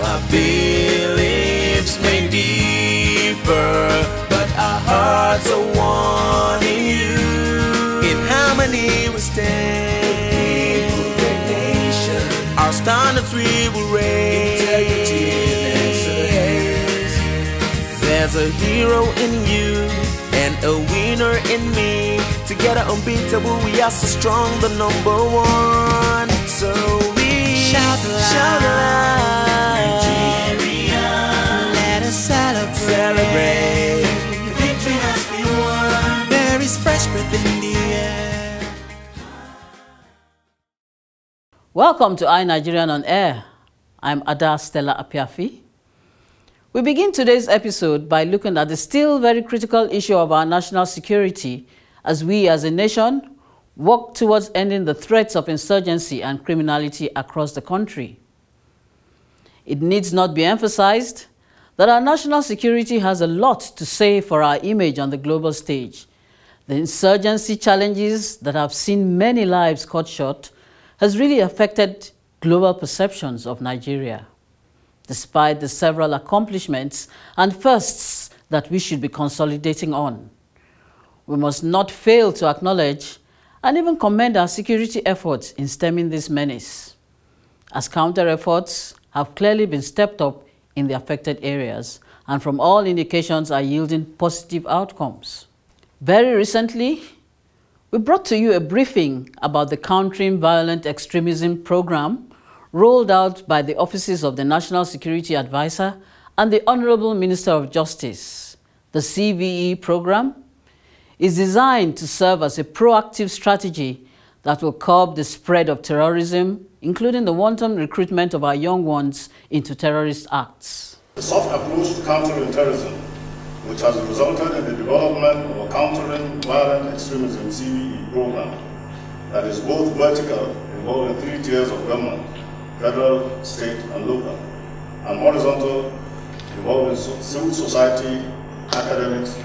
Our beliefs may differ, but our hearts are one in you. In harmony we stand. Great nation. Our standards we will raise. Integrity and excellence. There's a hero in you and a winner in me. Together unbeatable, we are so strong, the number one. So we shout aloud, Nigeria. Let us celebrate. The victory has been won. There is fresh breath in the air. Welcome to iNigerian on Air. I'm Ada Stella Apiafi. We begin today's episode by looking at the still very critical issue of our national security as we as a nation work towards ending the threats of insurgency and criminality across the country. It needs not be emphasized that our national security has a lot to say for our image on the global stage. The insurgency challenges that have seen many lives cut short has really affected global perceptions of Nigeria. Despite the several accomplishments and firsts that we should be consolidating on, we must not fail to acknowledge and even commend our security efforts in stemming this menace, as counter efforts have clearly been stepped up in the affected areas and from all indications are yielding positive outcomes. Very recently, we brought to you a briefing about the Countering Violent Extremism program rolled out by the offices of the National Security Advisor and the Honorable Minister of Justice. The CVE program is designed to serve as a proactive strategy that will curb the spread of terrorism, including the wanton recruitment of our young ones into terrorist acts. The soft approach to countering terrorism, which has resulted in the development of a Countering Violent Extremism CVE program that is both vertical, involving 3 tiers of government, federal, state, and local, and horizontal, involving civil society, academics,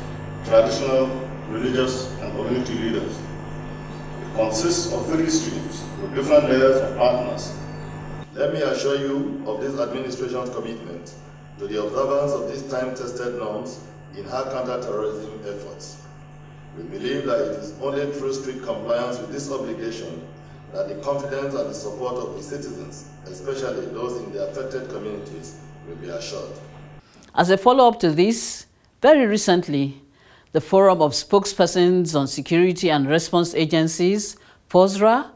traditional, religious, and community leaders. It consists of 3 streams with different layers of partners. Let me assure you of this administration's commitment to the observance of these time-tested norms in her counter-terrorism efforts. We believe that it is only through strict compliance with this obligation that the confidence and the support of the citizens, especially those in the affected communities, will be assured. As a follow-up to this, very recently, the Forum of Spokespersons on Security and Response Agencies, Fossra,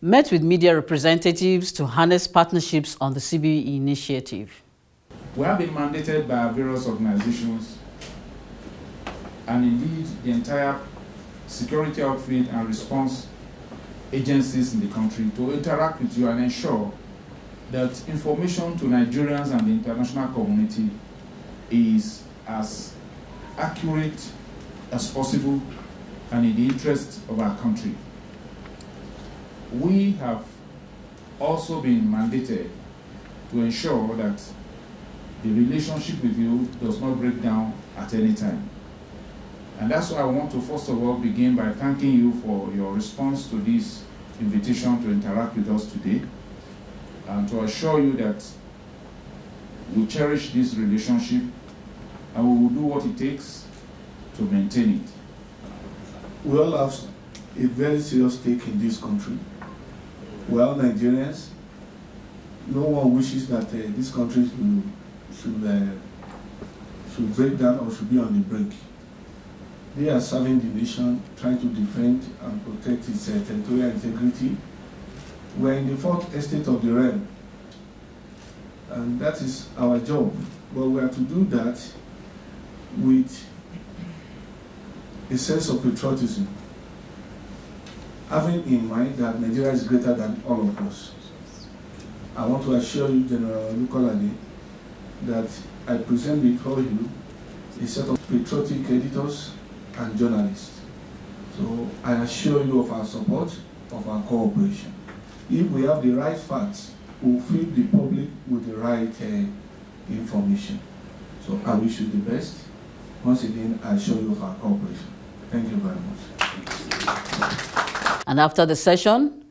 met with media representatives to harness partnerships on the CVE initiative. We have been mandated by various organizations and indeed the entire security outfit and response agencies in the country to interact with you and ensure that information to Nigerians and the international community is as accurate as possible and in the interest of our country. We have also been mandated to ensure that the relationship with you does not break down at any time. And that's why I want to first of all begin by thanking you for your response to this invitation to interact with us today and to assure you that we cherish this relationship and we will do what it takes to maintain it. We all have a very serious stake in this country. We are Nigerians. No one wishes that this country should break down or should be on the brink. They are serving the nation, trying to defend and protect its territorial integrity. We are in the 4th estate of the realm, and that is our job. But we are to do that with a sense of patriotism, having in mind that Nigeria is greater than all of us. I want to assure you, General Lukolade, that I present before you a set of patriotic editors and journalists. So I assure you of our support, of our cooperation. If we have the right facts, we will feed the public with the right information. So I wish you the best. Once again, I assure you of our cooperation. Thank you very much. And after the session,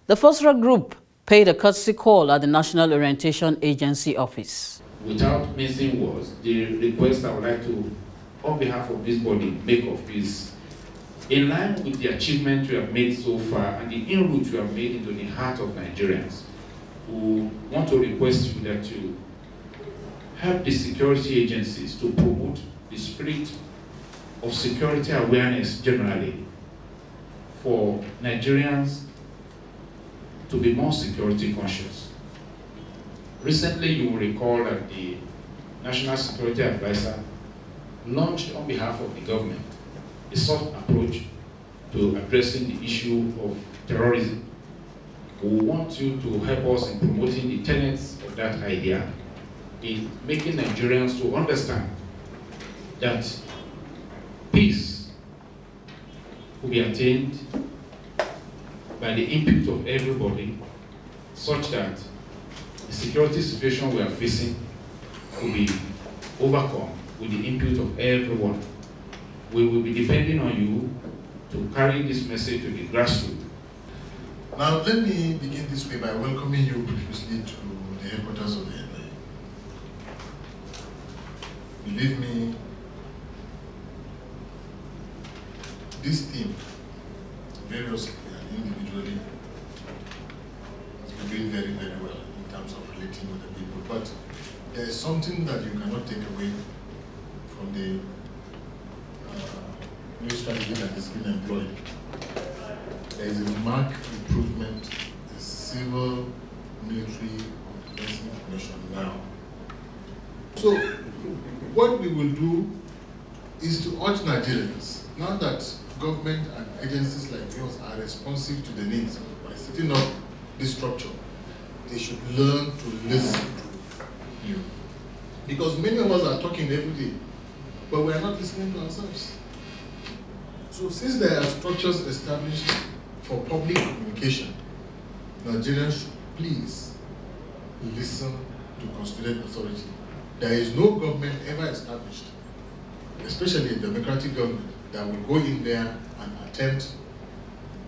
the Fossra group paid a courtesy call at the National Orientation Agency office. Without missing words, the request I would like to, on behalf of this body, make of is, in line with the achievement we have made so far and the inroads we have made into the heart of Nigerians, we want to request you that you help the security agencies to promote the spirit of security awareness generally for Nigerians to be more security conscious. Recently, you will recall that the National Security Advisor launched on behalf of the government a soft approach to addressing the issue of terrorism. We want you to help us in promoting the tenets of that idea, in making Nigerians to understand that peace will be attained by the input of everybody, such that the security situation we are facing will be overcome with the input of everyone. We will be depending on you to carry this message to the grassroots. Now, let me begin this way by welcoming you profusely to the headquarters of the NIA. Believe me, this team, variously and individually, has been doing very, very well in terms of relating with the people. But there is something that you cannot take away from the new strategy that is being employed. There is a marked improvement in civil, military, or defense information now. So, what we will do is to urge Nigerians, now that government and agencies like yours are responsive to the needs by setting up this structure, they should learn to listen to you. Because many of us are talking every day, but we are not listening to ourselves. So since there are structures established for public communication, Nigerians should please listen to constituted authority. There is no government ever established, especially a democratic government, that will go in there and attempt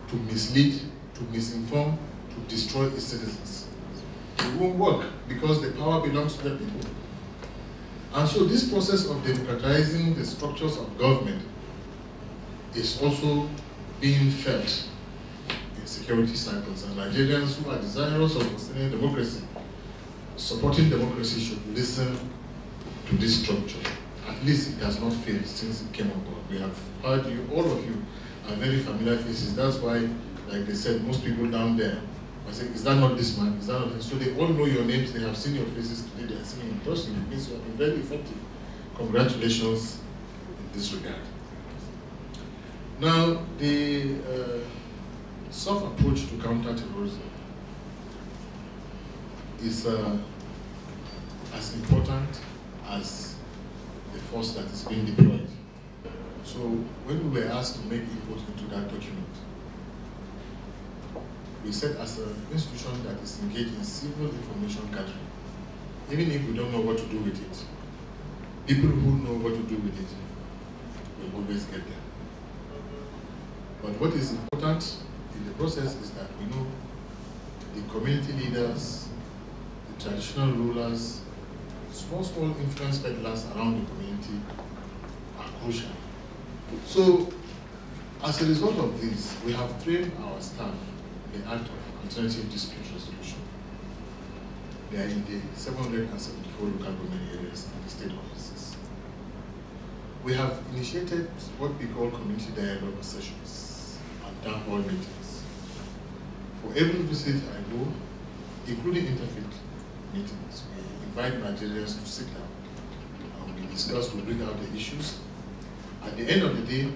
to mislead, to misinform, to destroy its citizens. It won't work because the power belongs to the people. And so this process of democratizing the structures of government is also being felt in security cycles. And Nigerians who are desirous of sustaining democracy, supporting democracy, should listen to this structure. At least it has not failed since it came on board. We have heard you, all of you are very familiar faces. That's why, like they said, most people down there are saying, is that not this man? Is that not this? So they all know your names, they have seen your faces today, they are seeing you in person. It means you have been very effective. Congratulations in this regard. Now, the soft approach to counter-terrorism is as important as the force that is being deployed. So when we were asked to make input into that document, we said as an institution that is engaged in civil information gathering, even if we don't know what to do with it, people who know what to do with it will always get there. But what is important in the process is that we know the community leaders, the traditional rulers, small influence peddlers around the community are crucial. So, as a result of this, we have trained our staff in the art of alternative dispute resolution. They are in the 774 local government areas and the state offices. We have initiated what we call community dialogue sessions and town hall meetings. For every visit I go, including interfaith meetings, we invite Nigerians to sit down and we discuss, we bring out the issues. At the end of the day,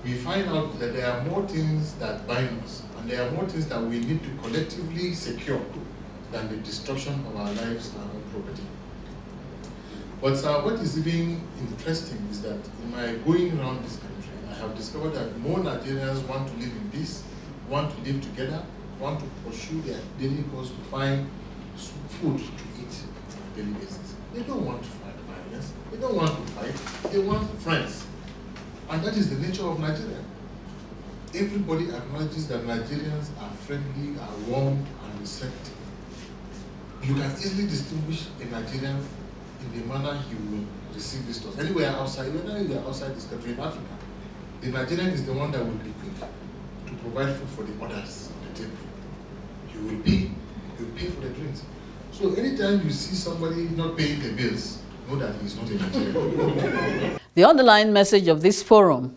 we find out that there are more things that bind us, and there are more things that we need to collectively secure than the destruction of our lives and our property. But what is even interesting is that in my going around this country, I have discovered that more Nigerians want to live in peace, want to live together, want to pursue their daily cause to find food to eat on a daily basis. They don't want to fight violence, they don't want to fight, they want friends. And that is the nature of Nigeria. Everybody acknowledges that Nigerians are friendly, are warm, and receptive. You can easily distinguish a Nigerian in the manner he will receive visitors. Anywhere outside, whether you are outside this country, in Africa, the Nigerian is the one that will be quick to provide food for the others on the table. You will pay for the drinks. So anytime you see somebody not paying the bills, know that he is not a Nigerian. The underlying message of this forum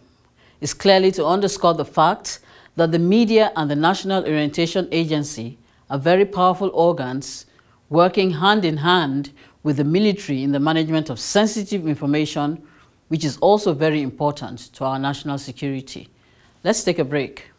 is clearly to underscore the fact that the media and the National Orientation Agency are very powerful organs working hand in hand with the military in the management of sensitive information, which is also very important to our national security. Let's take a break.